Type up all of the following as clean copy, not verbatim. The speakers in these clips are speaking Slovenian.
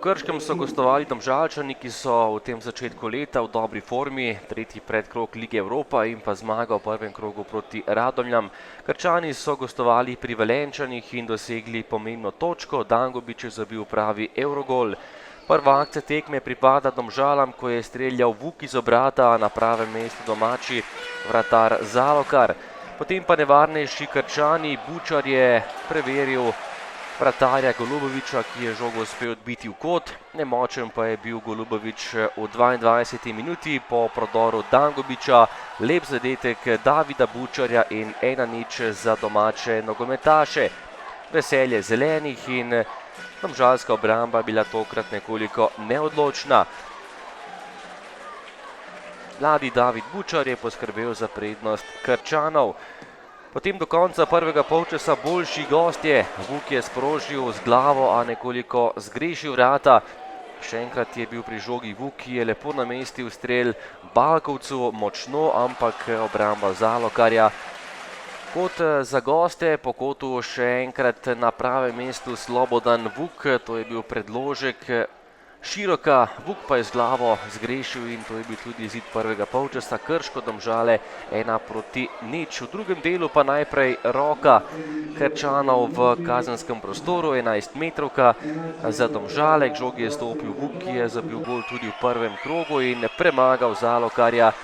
Krškem so gostovali Domžalčani, ki so v tem začetku leta v dobri formi, tretji predkrog Lige Evropa in pa zmaga v prvem krogu proti Radomljam. Krčani so gostovali pri Velenjčanih in dosegli pomembno točko, Dangubić je zabil pravi Eurogol. Prva akcija tekme pripada Domžalam, ko je streljal Vuk iz obrata, na pravem mestu domači vratar Zalokar. Potem pa nevarnejši Krčani, Bučar je preveril vratarja Golubovića, ki je žogo uspel odbiti v kot. Nemočen pa je bil Golubović v 22. minuti po prodoru Dangubića, lep zadetek Davida Bučarja in 1:0 za domače nogometaše. Veselje zelenih in domžalska obramba je bila tokrat nekoliko neodločna. Mladi David Bučar je poskrbel za prednost Krčanov. Potem do konca prvega polčasa boljši gostje. Vuk je sprožil z glavo, a nekoliko zgrešil vrata. Še enkrat je bil pri žogi Vuk, ki je lepo namestil strel Balkovcu, močno, ampak obramba Zalokarja. Kot za goste po kotu še enkrat na pravem mestu Slobodan Vuk, to je bil predložek Široka, Vuk pa je z glavo zgrešil in to je bil tudi izid prvega polčasa. Krško Domžale 1:0. V drugem delu pa najprej roka Krčanov v kazenskem prostoru, 11-metrovka za Domžale. K žogi je stopil Vuk, ki je zabil gol tudi v prvem krogu in premagal Zalokarja.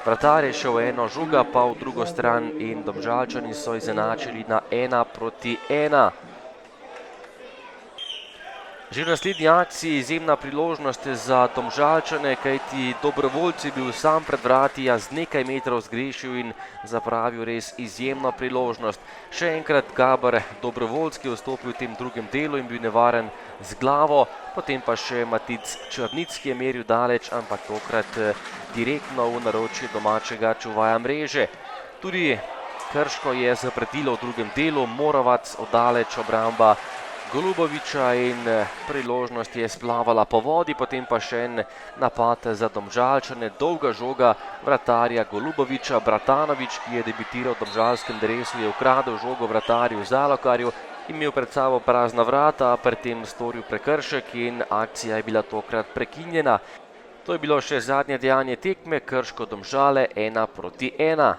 Vratar je šel eno, žoga pa v drugo stran in Domžalčani so izenačili na 1:1. Že v naslednji akciji izjemna priložnost za Domžalčane, kajti Dobrovoljc je bil sam pred vrati, a z nekaj metrov zgrešil in zapravil res izjemno priložnost. Še enkrat Gaber Dobrovoljc, ki je vstopil v tem drugem delu in bil nevaren z glavo, potem pa še Matic Črnic, ki je meril daleč, ampak tokrat direktno v naročje domačega čuvaja mreže. Tudi Krško je zapretilo v drugem delu, Morovac oddaleč, obramba Golubovića in priložnost je splavala po vodi, potem pa še en napad za Domžalčane, dolga žoga vratarja Golubovića. Bratanović, ki je debitiral v domžalskem dresu, je ukradel žogo vratarju Zalokarju, imel pred sabo prazna vrata, pri tem storil prekršek in akcija je bila tokrat prekinjena. To je bilo še zadnje dejanje tekme, Krško Domžale 1:1.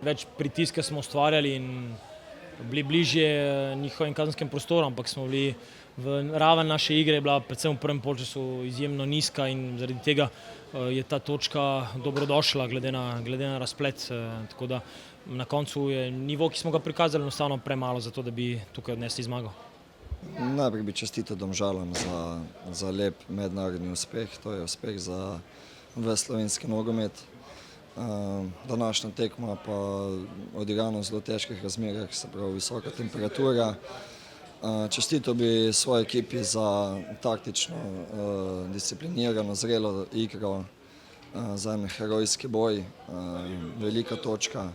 Več pritiska smo ustvarjali in bili bližje njihovim kazenskem prostoru, ampak smo bili raven naše igre je bila predvsem v prvem polčasu izjemno nizka in zaradi tega je ta točka dobrodošla glede na razplet. Tako da na koncu je nivo, ki smo ga prikazali, enostavno premalo za to, da bi tukaj odnesli zmago. Najprej bi čestital Domžalam za lep mednarodni uspeh, to je uspeh za slovenski nogomet. Današnja tekma pa odigrana v zelo težkih razmerah, se pravi visoka temperatura. Čestital bi svoji ekipi za taktično, disciplinirano, zrelo igro, za en herojski boj, velika točka.